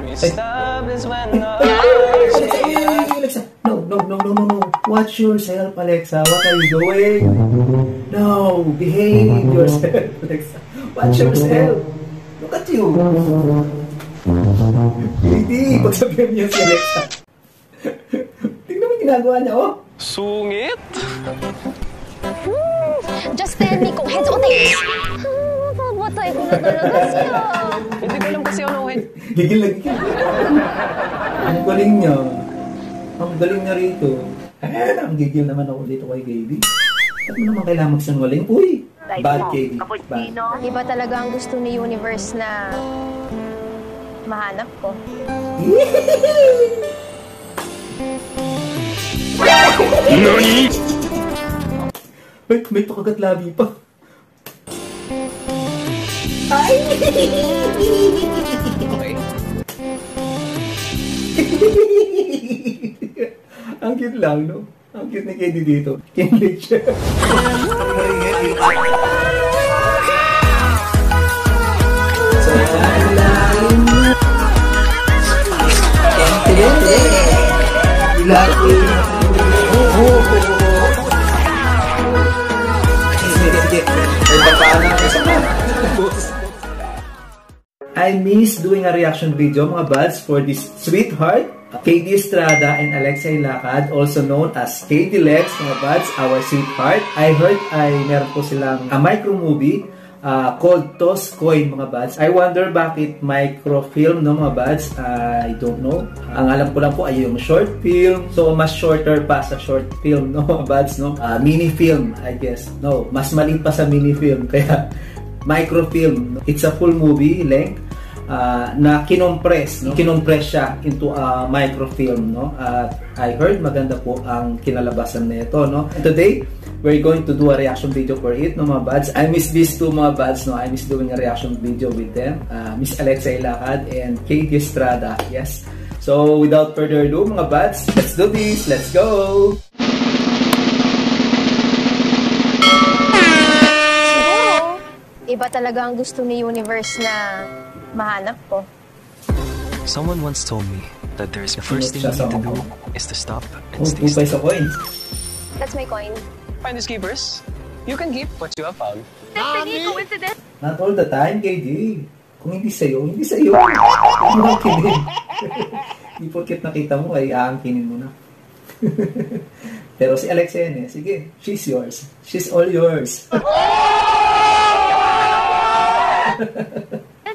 Alexa, no. Watch yourself, Alexa. What are you doing? No, behave yourself, Alexa. Watch yourself. Look at you. Hindi, pagsabihan niya si Alexa. Tingnan mo yung ginagawa niya, oh. Sungit? Just tell me kung heads o tails. Mapapatay ko na talaga siya. Hindi ko alam kasi ano head. Gigil. Ang galing niya. Ang galing niya rito. Ang gigil naman ako dito kay Katie. Ba't mo naman kailangan magsangaling? Uy! Bad, Katie. Bad. Iba talaga ang gusto ni Universe na mahanap ko. Nani? May pakagat labi pa. Ay! Okay. Ang cute lang, no? Ang cute ni Katie dito. Kinlig siya. I miss doing a reaction video, mga buds, for this sweetheart, Katie Estrada and Alexa Ilacad, also known as Katie Lex, mga buds, our sweetheart. I heard meron po silang a micro movie called Toss Coin, mga buds. I wonder bakit microfilm, no, mga buds? I don't know. Ang alam ko lang po ay yung short film. So, mas shorter pa sa short film, no, mga buds, no? Mini film, I guess. No, mas maliit pa sa mini film. Kaya, microfilm. It's a full movie length. Na kinompress, no? Kinompress siya into a microfilm, no? I heard maganda po ang kinalabasan nito, no? Today, we're going to do a reaction video for it, no, mga buds. I miss these two, mga buds, no? I miss doing a reaction video with them. Miss Alexa Ilacad and Katie Estrada, yes. So, without further ado, mga buds, let's do this. Let's go! Iba talaga ang gusto ni Universe na mahanap ko. Someone once told me that the first thing you need to do is to stop and stay still. Sa coin. That's my coin. Find the keepers. You can keep what you have found. Destiny, coincidence. Not all the time, KD. Kung hindi sa'yo, hindi sa'yo. Huwag mo angkinin. Hindi porket nakita mo, ay aangkinin mo na. Pero si Alexa yan eh. Sige, she's yours. She's all yours.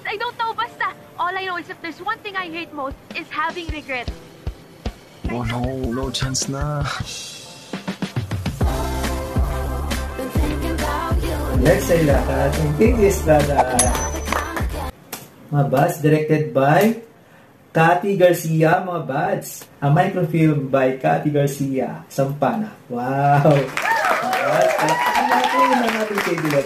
I don't know, basta. All I know is if there's one thing I hate most is having regret. Oh no, no chance na. Alexa Ilacad and Katie Estrada. Mga buds, directed by Cathy Garcia, mga buds. A microfilm by Cathy Garcia, Sampana. Wow! Mga buds, palakpakan natin Katie Lex.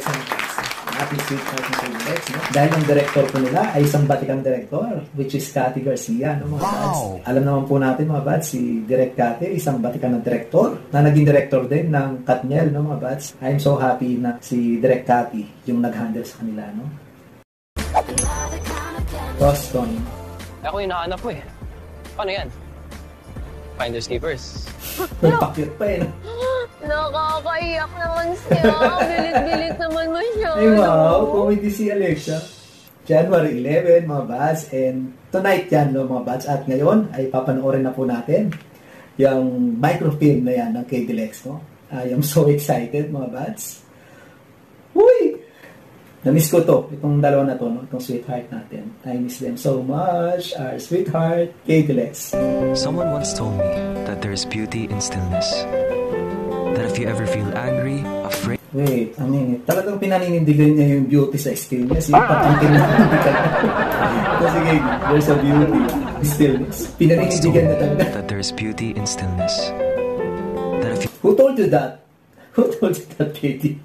Ating sweet partner Katie Lex, no? Dahil ang director po nila ay isang batikang director, which is Cathy Garcia, no, mga buds. Alam naman po natin, mga buds, si Direk Cathy, isang batikang na director, na naging director din ng Katniel, no, mga buds. I'm so happy na si Direk Cathy yung nag-handle sa kanila, no? Boston. Ako yung hinahanap ko eh. Paano yan? Finders keepers. Pakyot pa eh, no? Nakakaiyak naman siya. Bilit-bilit naman masyado. Ay wow, comedy si Alexa. January 11, mga buds. And tonight yan, no, mga buds. At ngayon ay papanoorin na po natin yung microfilm na yan ng Katie Lex, no? I am so excited, mga buds. Uy! Na-miss ko to. Itong dalawa na to, no? Itong sweetheart natin. I miss them so much. Our sweetheart, Katie Lex. Someone once told me that there is beauty in stillness. That if you ever feel angry, afraid... Wait, I mean, talagang pinaninindigan niya yung beauty sa stillness. Yung patangkin na pinaninindigan. Kasi there's a beauty in stillness. Pinaninindigan na talaga. That there is beauty in stillness. That if you... Who told you that? Who told you that, Katie?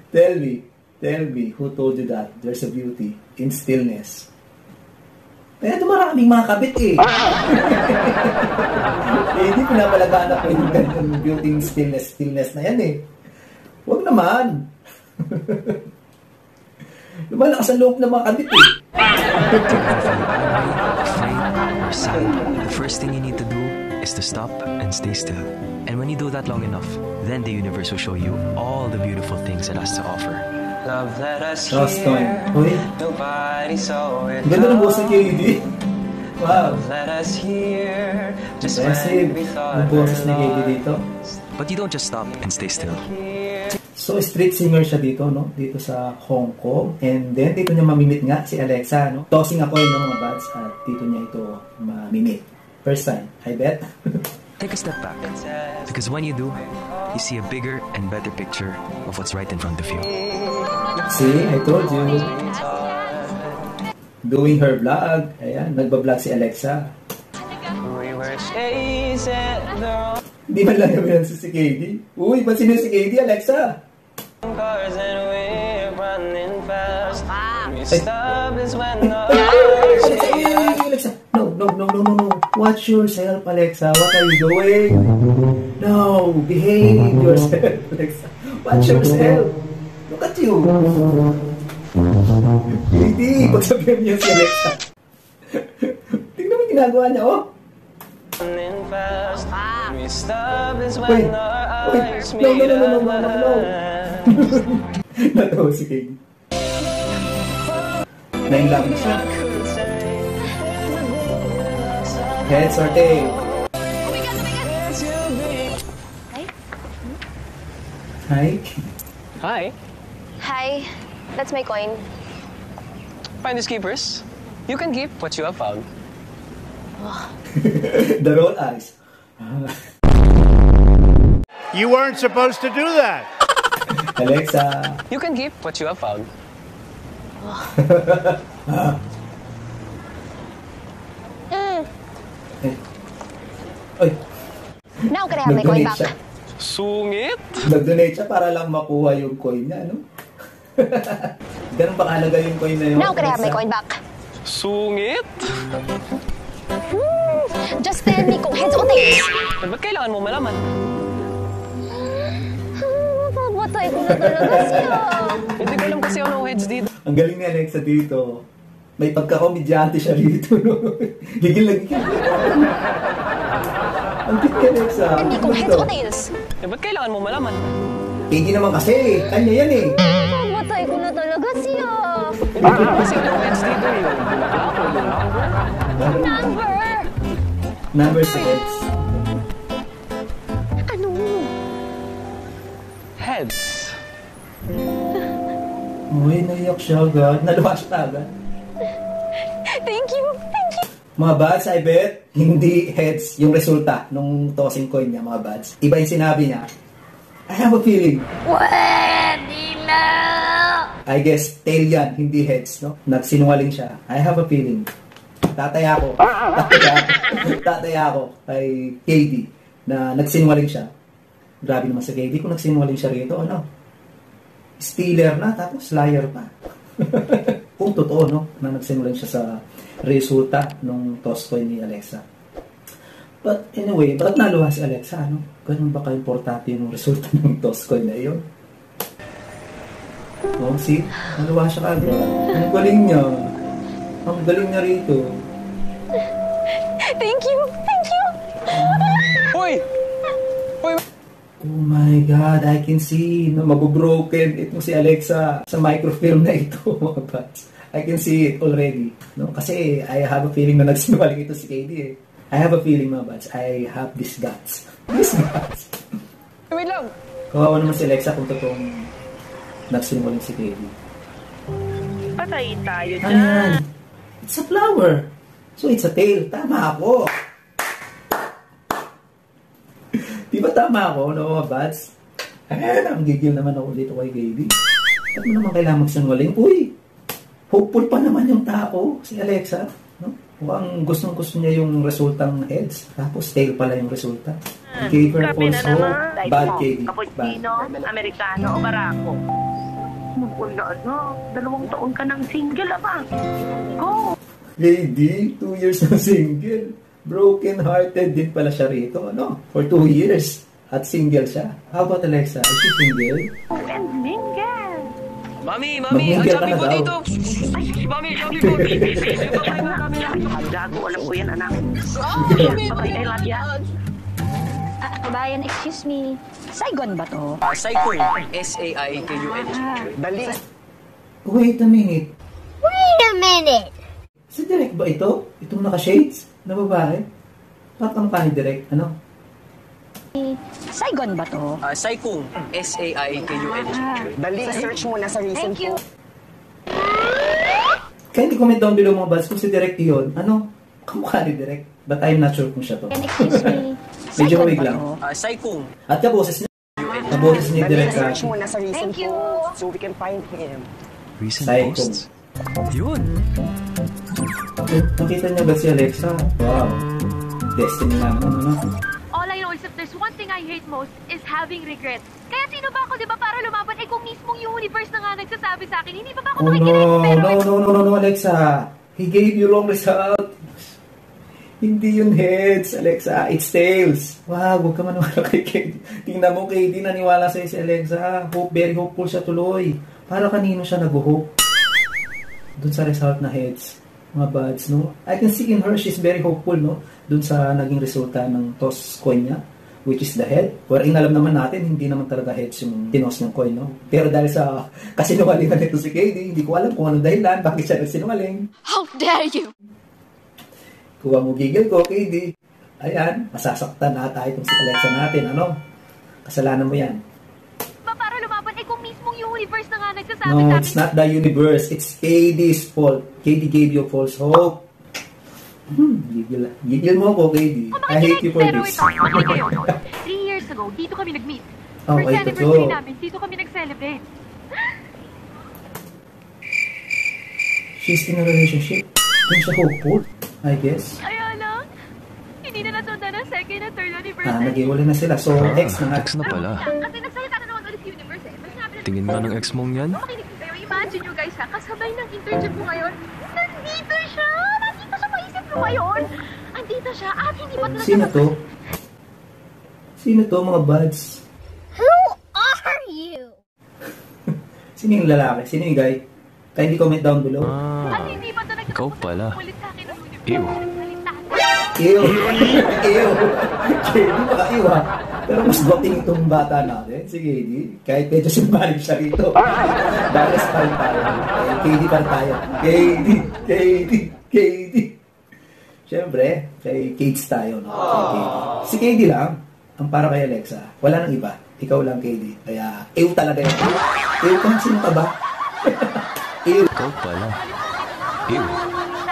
Tell me, who told you that there's a beauty in stillness? Kaya ito maraming mga kabit eh. Hindi pinapalaganap ko yung ganyan beauty in stillness na yan eh. Huwag naman. Lumalakas ang loob ng mga kabit eh. you're sad, the first thing you need to do is to stop and stay still. And when you do that long enough, then the universe will show you all the beautiful things it has to offer. Love that us Last time. here. Uy, Nobody saw it. ganda ng boss ni KD. Wow. Love that us here. Just Impressive. when we Yung thought boses ni we're KD dito. But you don't just stop and stay still. So, street singer siya dito, no? Dito sa Hong Kong. And then, dito niya mamimit nga si Alexa, no? Tossing ako yun, mga buds. At dito niya ito mamimit. First time, I bet. Take a step back. Because when you do, you see a bigger and better picture of what's right in front of you. See, I told you. Doing her vlog. Ayan, nagbablog si Alexa. We were chasing the Hindi man lang yung si KD. Uy, ba't sino si KD, Alexa? wrong cars and we're running fast. We Ay. stop is when the Alexa, no. Watch yourself, Alexa. What are you doing? No, behave yourself, Alexa. Watch yourself. Look at you. Hindi, pagsabihan niyo si Alexa. Tingnan mo yung ginagawa niya, oh. running fast. We stop is Wait, when our wait. eyes No. meet No. Natawa si KD. Nainlove na siya. Heads or tail? Hi. Hi, Hi, that's my coin. finders keepers. You can keep what you have found. The roll eyes. You weren't supposed to do that. Alexa. You can keep what you have found. Ay, Now can I have my coin back? siya. Sungit? Nag-donate siya para lang makuha yung coin niya, no? Ganun ba kalaga yung coin na yun? Now can I have my Alexa? coin back? Sungit? Just tell me kung heads o tails. Eh, ba't kailangan mo malaman? Mapapatay ko na talaga siya. Hindi ko alam kasi anong heads dito. Ang galing ni Alexa dito. May pagka-komedyante siya dito, no? Gigil na gigil. Ang cute ni Alexa. Tell me kung heads o tails. Eh, ba't kailangan mo malaman? Hindi naman kasi. Kanya yan eh. Mapapatay ko na talaga siya. Hindi ko alam kasi anong heads dito eh. Number! Number 6. Ano? Heads. Uy, naiyak siya agad. Naluwa siya agad. Thank you. Mga buds, I bet, hindi heads yung resulta nung tossing coin niya, mga buds. Iba yung sinabi niya. I have a feeling. Pwede na! I guess, tail yan, hindi heads, no? Nagsinungaling siya. I have a feeling. Tataya ako kay KD na nagsinungaling siya. Grabe naman sa KD kung nagsinungaling siya rito, ano? Stealer na, tapos liar pa. Kung totoo, no? Na nagsinungaling siya sa resulta nung toss coin ni Alexa. But anyway, bakit naluha si Alexa, ano? Ganun ba ka-importante yung resulta ng toss coin na iyon? Oh, see? Naluha siya kagad. Ang galing niya. Ang galing niya rito. Thank you. Uy! Uy! Oh my God, I can see no, mabubroken itong si Alexa sa microfilm na ito, mga bats. I can see it already. No? Kasi I have a feeling na nagsinungaling ito si KD eh. I have a feeling, mga bats. I have these guts. These guts. Wait lang! Kawawa naman si Alexa kung totoong nagsinungaling si KD. Patayin tayo Ano yan? It's a flower. So it's a tail. Tama ako. Di ba tama ako, no, mga bats? Ayan, ang gigil naman ako dito kay KD. Ba't mo naman kailangan magsinungaling? Uy! Hopeful pa naman yung tao, si Alexa. No? Mukhang gustong-gusto niya yung resultang heads. Tapos tail pala yung resulta. Gave her Kape na also naman. bad KD. Bad. Cappuccino, Americano o Barako? Wala na. 2 taon ka ng single, ama. Go! KD, 2 years na single. Broken-hearted din pala siya rito, ano? For 2 years. At single siya. How about Alexa? Is she single? And mingle. Mami! Mag-mingle Ang sabi ka na ko daw. dito! Ay, Gago, alam ko yan, anak. Babay, I love ya. Kabayan, excuse me. Saigon ba to? Saikung. S-A-I-K-U-N. Dali. Wait a minute. Wait a minute! Si Direk ba ito? Itong naka-shades na babae? Bakit ang mukha ni Direk? Ano? Saigon ba to? Saikung. S-A-I-K-U-N. Dali, search mo na sa recent Thank you. Kaya hindi comment down below mga buds kung si Direk yun. Ano? Kamukha ni Direk. But I'm not sure kung siya to. Excuse me. Medyo Saigon wig ba lang. to? Saikung. At kaboses niya. Kaboses ni Dali, Direk search mo na sa recent Thank you. posts so we can find him. Recent Saikung. posts. Yun. Nakita niyo ba si Alexa? Wow. Destiny naman, ano? All I know is if there's one thing I hate most is having regrets. Kaya sino ba ako, di ba, para lumaban? Eh kung mismong universe na nga nagsasabi sa akin, hindi ba ako Oh makikinig? no, Alexa. He gave you wrong result. Hindi yun heads, Alexa. It's tails. Wow, huwag ka maniwala kay KD. Tingnan mo, KD, naniwala sa'yo si Alexa. Very hopeful siya tuloy. Para kanino siya nag-hope? Doon sa result na heads. Mga buds, no? I can see in her, she's very hopeful, no? Doon sa naging resulta ng toss coin niya, which is the head. Wherein alam naman natin, hindi naman talaga heads yung tinos ng coin, no? Pero dahil sa kasinungalingan nito si KD, hindi ko alam kung anong dahilan, bakit siya nagsinungaling. How dare you! Kuha mo gigil ko, KD. Ayan, masasaktan na tayo itong si Alexa natin, ano? Kasalanan mo yan. Ba para lumaban? Eh kung mismong universe na nga nagsasabi No, sa akin. it's not the universe. It's KD's fault. KD gave you false hope. Gigil mo ako, KD. I hate you for Pero this. ito, makinig kayo. 3 years ago, dito kami nag-meet. Oh, First ay, anniversary totoo. namin, dito kami nag-celebrate. She's in a relationship. Doon siya hopeful, I guess. Kaya lang, hindi na nasundan ang second and third anniversary. Nag-iwalay na sila. So, ex na nga. Ex na pala. Kasi nagsalita na naman ulit si universe eh. Mas sinabi na- Tingin nga ng ex mong yan. Makinig kayo. Imagine nyo guys ha, kasabay ng internship mo ngayon, nandito siya! Nandito sa maisip mo ngayon! Andito siya at hindi pa talaga... Sino to? Sino to, mga buds? Who are you? Sino yung lalaki? Sino yung guy? Kindly comment down below. At hindi pa talaga Ikaw pala. ulit sa akin ng universe. Ew. Ew! Ew! KD, baka ew ha. Pero mas goting itong bata natin, si KD. Kahit medyo simbalig siya rito. Balas pa rin tayo. KD pa rin tayo. KD. Siyempre, kay Kades tayo. No? Kay KD. Si KD lang, ang para kay Alexa. Wala nang iba. Ikaw lang, KD. Kaya, ew talaga yun. Ew ka, sino ka ba? Ew. Ikaw pala. Ew.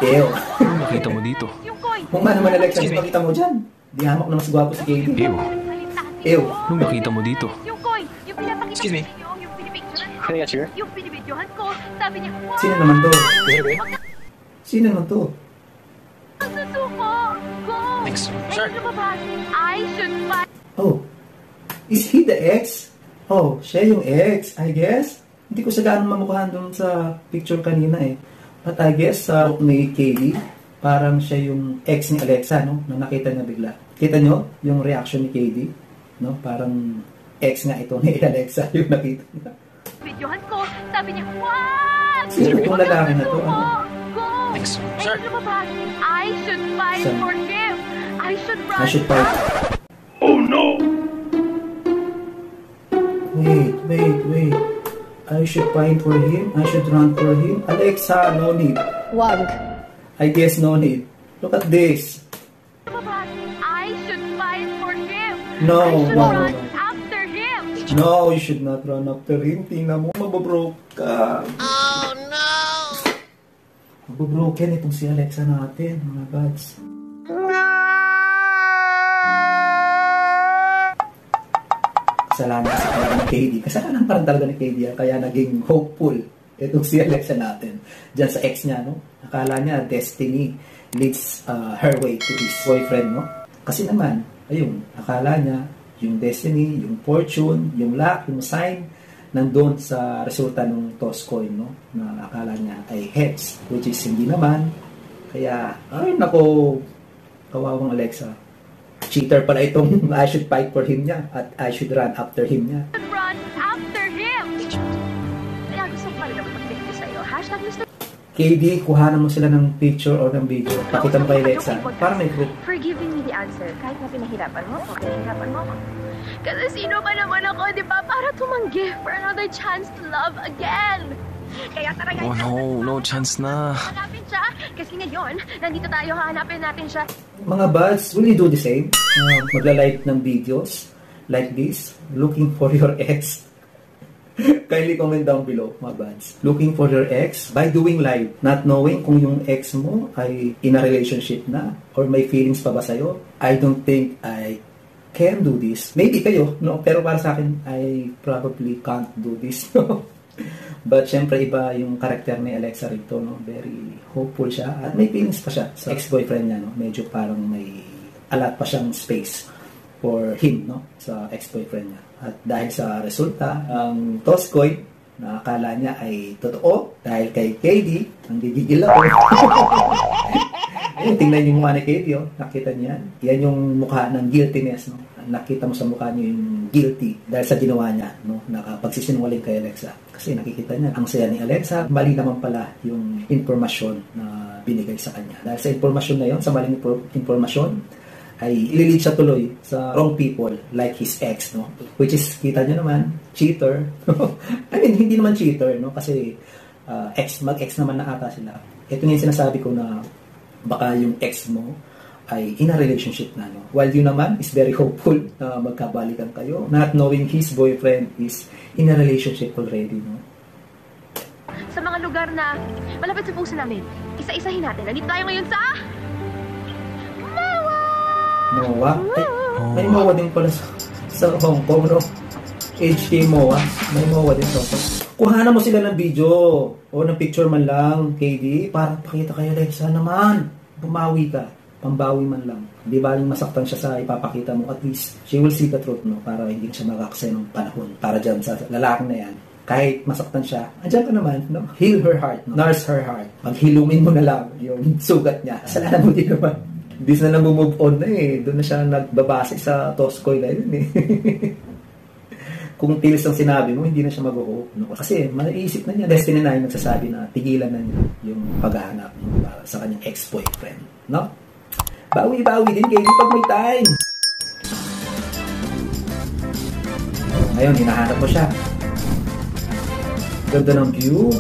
Ew. Ano nakita mo dito? Yung coin. Kung man naman, Alexa, yung pakita mo dyan. Di hamak na mas gwapo si KD. Ew. Ew. Anong nakita mo dito? Yung coin. Yung pinapakita Excuse me. ko sa inyo, yung pinipicturean ko. Can I get your? Yung pinibidyohan ko. Sabi niya, wow! Sino naman to? Sino naman to? Ang susuko! Go! Thanks. Eh, Sure. yung lumabas, I should buy... Oh, is he the ex? Oh, siya yung ex, I guess. Hindi ko sa gaano mamukhaan doon sa picture kanina eh. But I guess sa ni KD, parang siya yung ex ni Alexa, no? Na nakita niya bigla. Kita nyo yung reaction ni KD? No? Parang ex nga ito ni Alexa yung nakita niya. Videohan ko. Sabi niya, wow! Sino itong lalaki na to? Ano? Go! Thanks. Eh, Sure. yung lumabas, I should fight Saan? for him. I should run. I should fight. Oh no! Wait. I should fight for him. I should run for him. Alexa, no need. Wag. I guess no need. Look at this. I should fight for him. No, I should no, run no. after him. No, you should not run after him. Tingnan mo, mababroke ka. Oh, no! Mababroken itong si Alexa natin, mga buds. Kasalanan sa kanya ni KD. Kasalanan pa rin talaga ni KD, kaya naging hopeful itong si Alexa natin. Diyan sa ex niya, no? Akala niya, destiny leads her way to his boyfriend, no? Kasi naman, ayun, akala niya, yung destiny, yung fortune, yung luck, yung sign, nandun sa resulta ng toss coin, no? Na akala niya ay heads, which is hindi naman. Kaya, ay nako, kawawang Alexa. Cheater pala itong I should fight for him niya at I should run after him niya. Run after him. Kaya gusto ko pa rin naman mag-thank you sa'yo. Hashtag Mr. KD, kuhanan mo sila ng picture or ng video. Pakita mo kay Lexa. Para may proof. For giving me the answer, kahit na pinahirapan mo ako, pinahirapan mo ako. Kasi sino ba naman ako, di ba? Para tumanggi for another chance to love again. Kaya tara guys. Oh no, no chance na. Hanapin siya. Kasi ngayon, nandito tayo, hahanapin natin siya. Mga buds, will you do the same? Magla-like ng videos like this, looking for your ex. Kindly comment down below, mga buds. Looking for your ex by doing live, not knowing kung yung ex mo ay in a relationship na or may feelings pa ba sa'yo. I don't think I can do this. Maybe kayo, no? Pero para sa akin, I probably can't do this, no? But syempre iba yung karakter ni Alexa rito, no? Very hopeful siya at may feelings pa siya sa ex-boyfriend niya, no? Medyo parang may alat pa siyang space for him, no? Sa ex-boyfriend niya. At dahil sa resulta, ang Toskoy na akala niya ay totoo dahil kay KD, ang gigigil ako. Ayun, tingnan yung mukha ni KD, oh. Nakita niya yan. Yan yung mukha ng guiltiness, no? Nakita mo sa mukha niyo yung guilty dahil sa ginawa niya, no? Nakapagsisinungaling kay Alexa. Kasi nakikita niya, ang saya ni Alexa, mali naman pala yung informasyon na binigay sa kanya. Dahil sa informasyon na yon, sa maling informasyon, ay ililead siya tuloy sa wrong people like his ex, no? Which is, kita niyo naman, cheater. I mean, hindi naman cheater, no? Kasi mag-ex naman na ata sila. Ito yung sinasabi ko na baka yung ex mo ay in a relationship na, no? While you naman is very hopeful na magkabalikan kayo, not knowing his boyfriend is in a relationship already, no? Sa mga lugar na malapit sa puso namin, isa-isahin natin. Nandito tayo ngayon sa... MOA? May MOA din pala sa Hong Kong, no? HK MOA. May MOA din to. Kuhanan mo sila ng video o ng picture man lang, KD, para pakita kayo, Alexa naman. Bumawi ka. Pambawi man lang. Di ba yung masaktan siya sa ipapakita mo? At least, she will see the truth, no? Para hindi siya makakasay ng panahon. Para dyan sa lalaking na yan. Kahit masaktan siya, andyan ka naman, no? Heal her heart, no? Nurse her heart. Maghilumin mo na lang yung sugat niya. Kasalanan mo din naman. Hindi na nag-move on na eh. Doon na siya nagbabase sa Toskoy na yun eh. Kung tilis ang sinabi mo, hindi na siya mag-hope. No? Kasi maiisip na niya, destiny na yung nagsasabi na tigilan na niya yung paghahanap, no? Para sa kanyang ex-boyfriend. No? Bawi-bawi din kayo pag may time. Ngayon, hinahanap mo siya. Ganda ng view.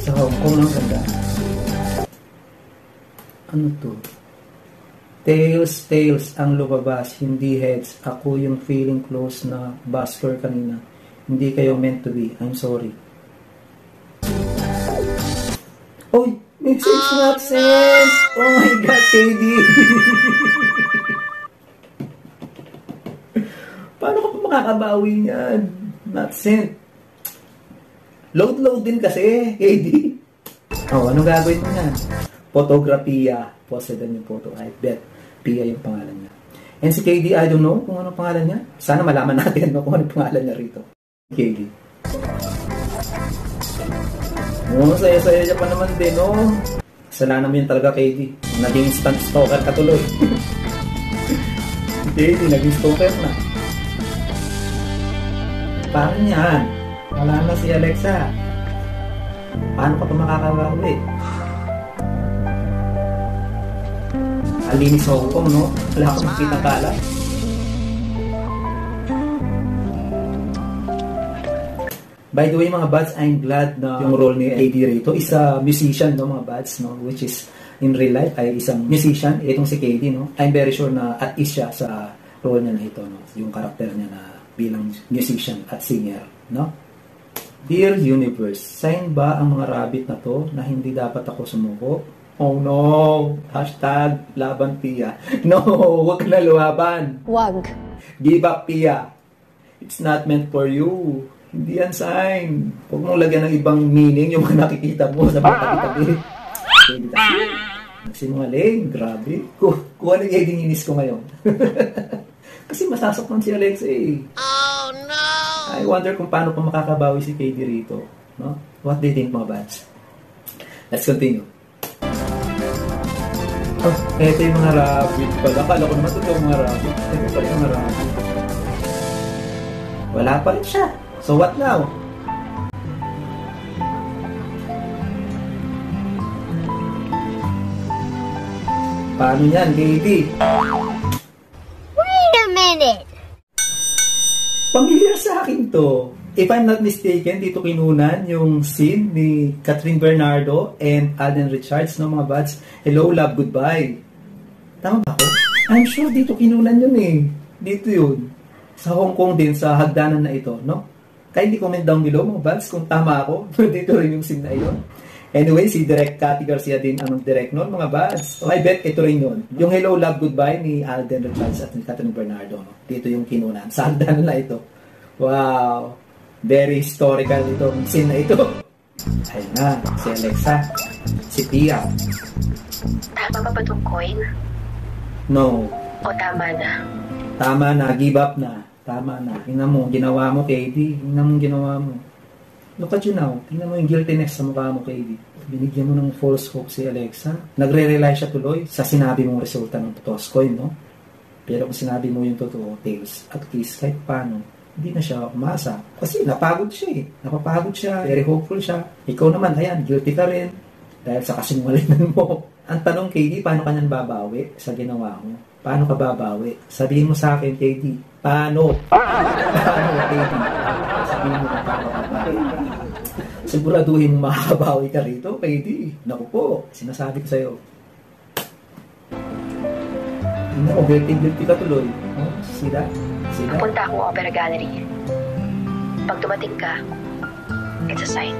Sa Hong Kong ang ganda. Ano to? Tails ang lumabas, hindi heads. Ako yung feeling close na busker kanina. Hindi kayo meant to be. I'm sorry. Oy! Message not sent! Oh my God, KD! Paano ka pa makakabawi niyan? Not sent. Load din kasi, KD. Oh, anong gagawin mo niyan? Fotografiya. Posted yung photo. I bet Pia yung pangalan niya. And si KD, I don't know kung anong pangalan niya. Sana malaman natin, no, kung anong pangalan niya rito. KD. Oh, saya-saya niya pa naman din, no? Kasalanan mo yun talaga, KD. Naging instant stalker ka tuloy. KD, naging stalker na. Paano yan? Wala na si Alexa. Paano ka pa makakabawi? Alinis sa Hong Kong, no? Wala akong makitang kalat. By the way, mga buds, I'm glad na yung role ni AD rito is a musician, no, mga buds, no? Which is, in real life, ay isang musician. Itong si KD, no? I'm very sure na at ease siya sa role niya na ito, no? Yung karakter niya na bilang musician at singer, no? Dear Universe, sign ba ang mga rabbit na to na hindi dapat ako sumuko? Oh no! Hashtag laban Pia. No! Huwag ka na lumaban. Wag. Give up, Pia. It's not meant for you. Hindi yan sign. Huwag mong lagyan ng ibang meaning yung mga nakikita mo sa mga tabi-tabi. Nagsinungaling. Grabe. Kung ano yung dininis ko ngayon. Kasi masasaktan si Alexa eh. Oh no! I wonder kung paano pa makakabawi si KD rito. No? What do you think, mga bats? Let's continue. Oh, eto yung mga rabbit pala. Akala ko naman ito yung mga rabbit. Eto pala yung mga rabbit. Wala pa rin siya. So what now? Paano yan, Katie? Wait a minute! Familiar sa akin to. If I'm not mistaken, dito kinunan yung scene ni Catherine Bernardo and Alden Richards, no mga buds? Hello, love, goodbye. Tama ba ako? I'm sure dito kinunan yun eh. Dito yun. Sa Hong Kong din, sa hagdanan na ito, no? Kindly comment down below mga buds kung tama ako. Dito rin yung scene na yun. Anyway, si Direk Cathy Garcia din ang direct nun, mga buds. So I bet ito rin yun. Yung Hello, Love, Goodbye ni Alden Richards at ni Catherine Bernardo, no? Dito yung kinunan. Sa hagdanan na ito. Wow! Very historical itong scene na ito. Ayun na, si Alexa, si Pia. Tama ba itong coin? No. O tama na? Tama na, give up na. Tama na. Tingnan mo, ginawa mo, KD. Tingnan mo ginawa mo. Look at you now. Tingnan mo yung guiltiness sa mukha mo, KD. Binigyan mo ng false hope si Alexa. Nagre-rely siya tuloy sa sinabi mong resulta ng toto's coin, no? Pero kung sinabi mo yung totoo, tails, at least kahit paano, hindi na siya umasa. Kasi napagod siya eh. Napapagod siya. Very hopeful siya. Ikaw naman, ayan, guilty ka rin. Dahil sa kasinungalingan mo. Ang tanong, KD, paano ka nang babawi sa ginawa mo? Paano ka babawi? Sabihin mo sa akin, KD. Paano? Paano, KD? Sabihin mo kung paano ka babawi. Siguraduhin mo makakabawi ka rito, KD. Naku po, sinasabi ko sa'yo. Hindi mo, guilty ka tuloy. Oh, see that? Pupunta ako Opera Gallery. Pag dumating ka, it's a sign.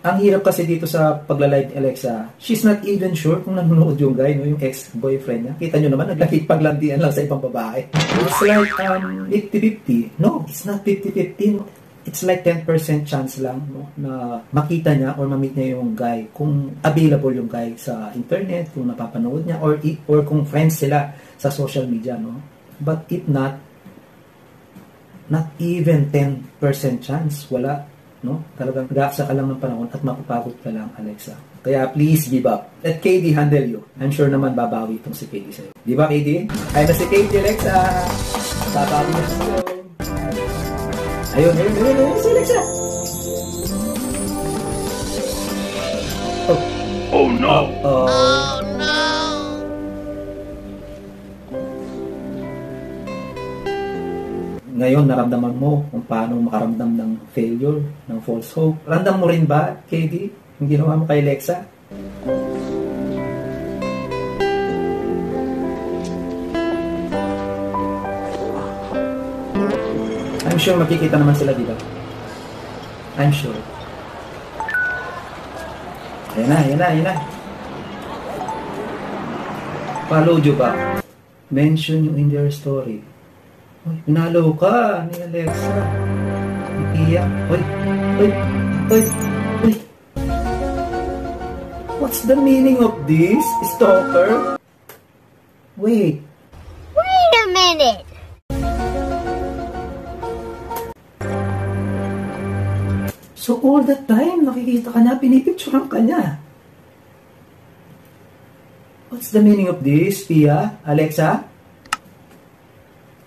Ang hirap kasi dito sa pagla-live Alexa, she's not even sure kung nanonood yung guy, no, yung ex-boyfriend niya. Kita nyo naman, naglakit-paglandian lang sa ibang babae. It's like 50-50. No, it's not 50-50. It's like 10% chance lang, no, na makita niya or ma-meet niya yung guy. Kung available yung guy sa internet, kung napapanood niya, or kung friends sila sa social media, no. But if not even 10% chance, wala. No? Talagang nag-aaksa ka lang ng panahon at mapapagod ka lang, Alexa. Kaya please give up. Let KD handle you. I'm sure naman babawi itong si KD sa'yo. Di ba, KD? Ay na si KD, Alexa. Babawi na sa'yo. Ayun, si Alexa. Oh no! Oh no! Ngayon, naramdaman mo kung paano makaramdam ng failure, ng false hope. Ramdam mo rin ba, KD, yung ginawa mo kay Alexa? I'm sure makikita naman sila, di ba? I'm sure. Ayan na. Follow you ba? Mention you in their story. Uy, pinalo ka ni Alexa. Ni Pia. Uy. What's the meaning of this, stalker? Wait a minute! So all the time, nakikita ka na, pinipicturean ka niya. What's the meaning of this, Pia? Alexa?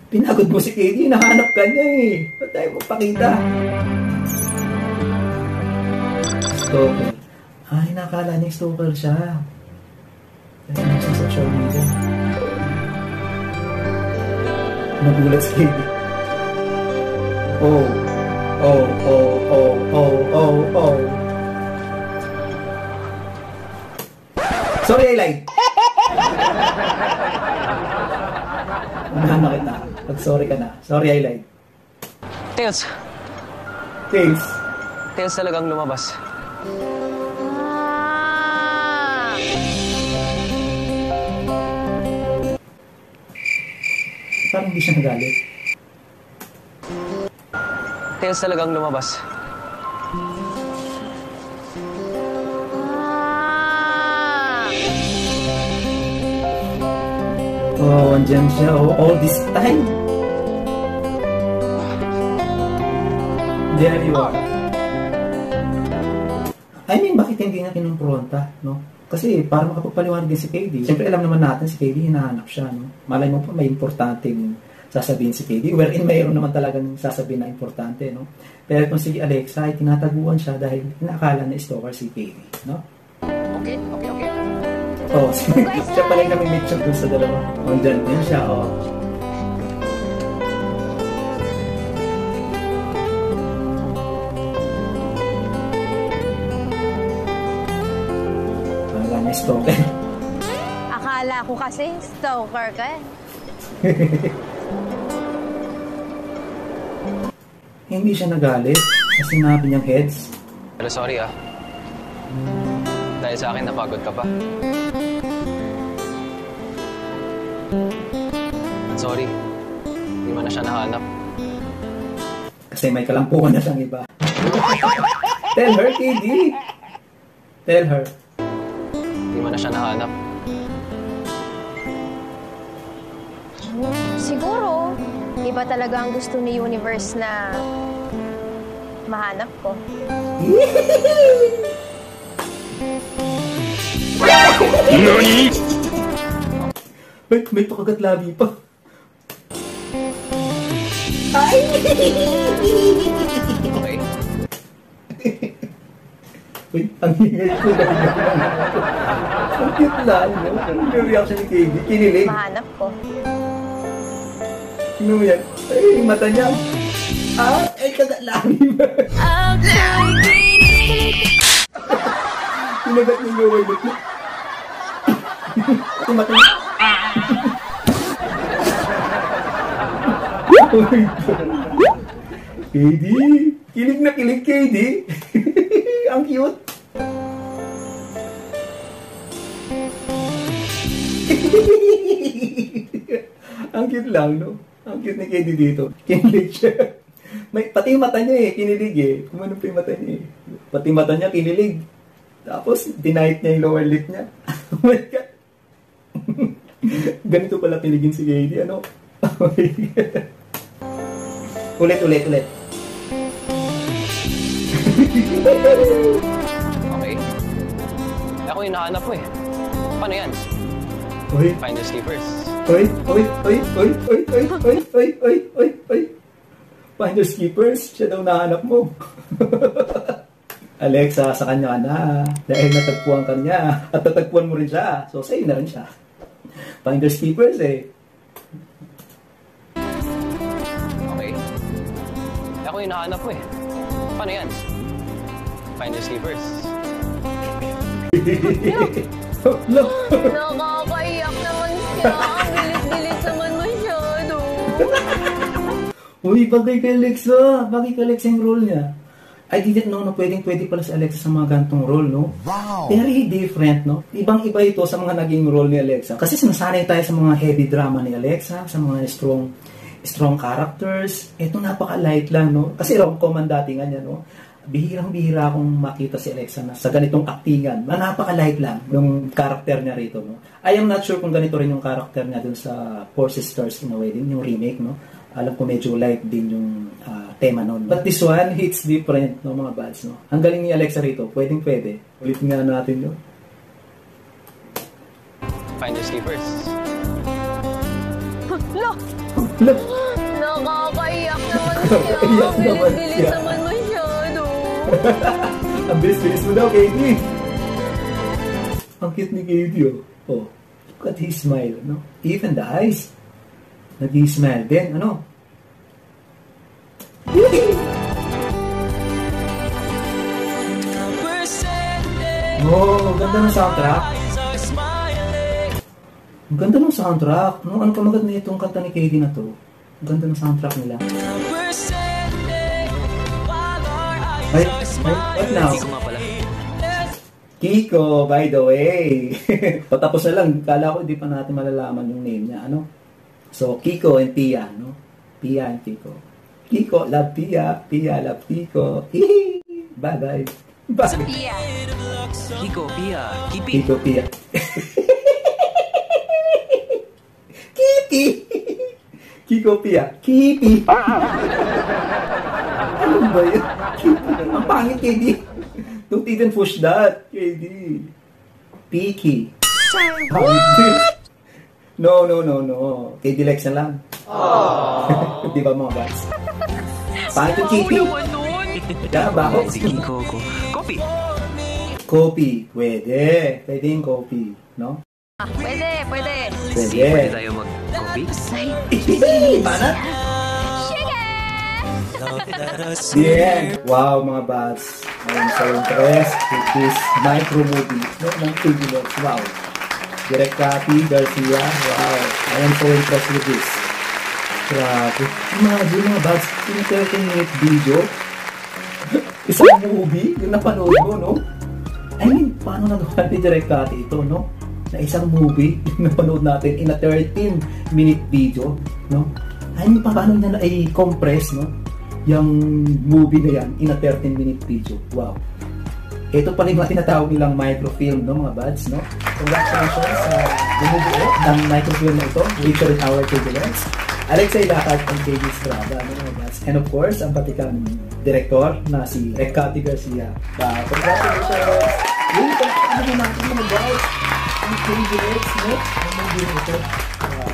Pinagod mo si KD, nahanap ka niya eh. Ba't tayo magpakita? Stalker. Ay, nakala niya stalker siya. Kasi nasa social media. Nagulat si KD. Oh. Sorry, I lied. Unahan na kita. Pag-sorry ka na. Sorry, I lied. Tails talagang lumabas. Parang hindi siya nagalit. Tails talagang lumabas. Oh, andyan siya. Oh, all this time. There you are. I mean, bakit hindi nga kinumpronta, no? Kasi para makapagpaliwanag din si KD. Siyempre, alam naman natin si KD, hinahanap siya, no? Malay mo pa, may importanteng sasabihin si KD. Wherein mayroon naman talagang sasabihin na importante, no? Pero kung si Alexa ay tinataguan siya dahil inakala na stalker si KD, no? Okay. Oh, siya pala yung nami-meet siya dun sa dalawa. Oh, dyan din siya, oh. Wala niya stalker. Akala ko kasi stalker ka eh. Hindi siya nagalit kasi sinabi niyang heads. Pero sorry dahil sa akin napagod ka pa. Sorry, hindi mo na siya nahanap. Kasi may kalampuan na siyang iba. Tell her, KD. Tell her. Hindi mo na siya nahanap. Siguro, iba talaga ang gusto ni Universe na mahanap ko. Nani? May pakagat labi pa. Ay! Okay. Uy, ang hingay ko. Ang cute lang. Ang reaction ni KD. Kinilig. Mahanap ko. Ano yan? Ay, yung mata niya. Ay, kagat labi ba? Kinagat niya yung wallet niya. Yung mata niya. Oh my God. KD. Kilig na kilig, KD. Ang cute. Ang cute lang, no? Ang cute ni KD dito. Kinilig siya. Pati yung mata niya kinilig Kung ano pa yung mata niya Pati mata niya, kinilig. Tapos, denied niya yung lower lip niya. Oh my God. Ganito pala pinigin si KD, ano? Oh my God. Ulit. Okay. Ako yung nahanap mo Paano yan? Uy. Find your sleepers. Uy. Find your skippers. Siya daw nahanap mo. Alexa, sa kanya ka na. Dahil natagpuan ka niya. At natagpuan mo rin siya. So, sa'yo na rin siya. Find your skippers Okay. Ako yung nahanap mo Paano yan? Find your sleepers. Look. Nakakaiyak naman siya. Ang bilis-bilis naman masyado. Uy, bagay kay Alexa. Bagay kay Alexa yung role niya. I didn't know na pwede pala si Alexa sa mga gantong role, no? Wow! Very different, no? Ibang-iba ito sa mga naging role ni Alexa. Kasi sinasanay tayo sa mga heavy drama ni Alexa, sa mga strong characters. Ito napaka-light lang, no? Kasi rom-com ang datingan niya, no? Bihirang-bihira akong makita si Alexa na sa ganitong actingan. Napaka-light lang yung character niya rito, no? I am not sure kung ganito rin yung character niya dun sa Four Sisters in a Wedding, yung remake, no? Alam ko medyo light din yung tema nun. But this one, hits different, no, mga bads, no? Ang galing ni Alexa rito. Pwede. Ulitin nga natin, no? Find your sleepers. Look! Look! Nakakaiyak naman siya. Ang bilis-bilis naman masyado. Ang bilis-bilis mo daw, KD. Ang cute ni KD, oh. Oh, look at his smile, no? Even the eyes. Nag-i-smile din, ano? Oh, ganda ng soundtrack. Ang ganda ng soundtrack. No, ano kamagat na itong kanta ni KD na to? Ang ganda ng soundtrack nila. Ay, what now? Kiko nga pala. Kiko, by the way. Patapos na lang, kala ko hindi pa natin malalaman yung name niya, ano? So, Kiko and Pia, no? Pia and Kiko. Kiko, love Pia. Pia, love Kiko. Bye-bye. Bye. Pia. Kiko, Pia, Kipi. Kiko, Pia. Kipi. Kiko, Pia. Kipi. Ano ba yun? Ang pangit, KD. Don't even push that, KD. Piki. What? No. KD Lex na lang. Di ba mga bats? Pangit yung Kipi. Kaya ba ako? Si Kiko ko. Kopi. Coffee. Pwede. Pwede yung coffee. No? Pwede. Pwede tayo mag-coffee? Mana? Sige! Wow, mga bats. I'm so impressed with this micro movie. No, ng KD Lex. Wow. Direct copy, Garcia. Wow. I am so impressed with this. Grabe. Imagine mga bats, in 30-minute video, isang movie, yung napanood mo, no? I mean, paano nagawa ni Direct Copy ito, no? Na isang movie, yung napanood natin in a 13-minute video, no? I mean, paano niya na i-compress, no? Yung movie na yan in a 13-minute video. Wow. Ito pala yung mga tinatawag nilang microfilm, no, mga buds, no? Congratulations sa bumubuo ng microfilm na ito, featuring our KD Lex, Alexay Lakad, and KD Estrada, no, mga buds. And of course, ang patikang director na si Recati Garcia. Congratulations! Yun, ano natin mga buds? Ang KD Lex, no? Ang movie na ito.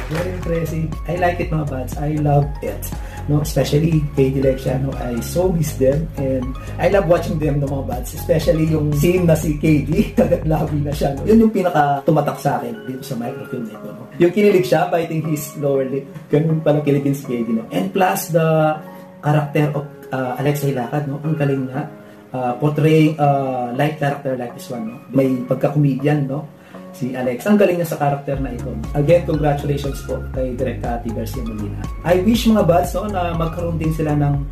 Very impressive. I like it, mga buds. I love it. No, especially KD Lex, no, I so miss them and I love watching them, no, mga buds, especially yung scene na si KD kagat-labi na siya, no? Yun yung pinaka tumatak sa akin dito sa microfilm na ito, no? Yung kinilig siya biting his lower lip, ganun pala kiligin si KD, no? And plus the character of Alexay Lakad, no, ang galing nga portraying light character like this one, no? May pagka-comedian, no, si Alex. Ang galing niya sa character na ito. Again, congratulations po kay Direk Cathy Garcia Molina. I wish, mga buds, no, na magkaroon din sila ng,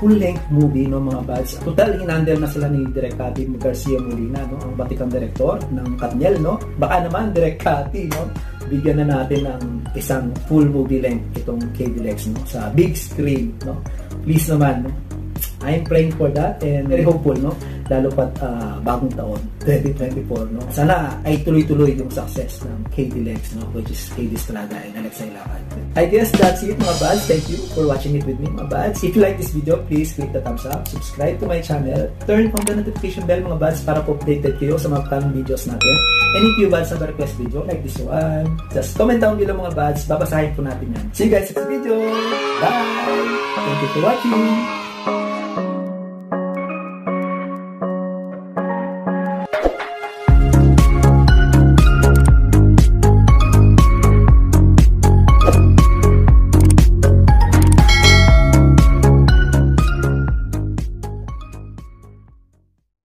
full-length movie, no, mga buds. Total, hinandel na sila ni Direk Cathy Garcia Molina, no, ang batikang director ng Katniel, no. Baka naman, Direk Cathy, no, bigyan na natin ng isang full movie length itong KD Lex, no, sa big screen, no. Please naman, no. I'm praying for that and very hopeful, no? Lalo pat bagong taon, 2024, no? Sana ay tuloy-tuloy yung success ng KD Lex, no? Which is KD Estrada and Alexay Lakad. I guess that's it, mga buds. Thank you for watching it with me, mga buds. If you like this video, please click the thumbs up, subscribe to my channel, turn on the notification bell, mga buds, para po updated kayo sa mga upcoming videos natin. And if you buds have a request video like this one, just comment down below, mga buds. Babasahin po natin yan. See you guys next video. Bye! Thank you for watching.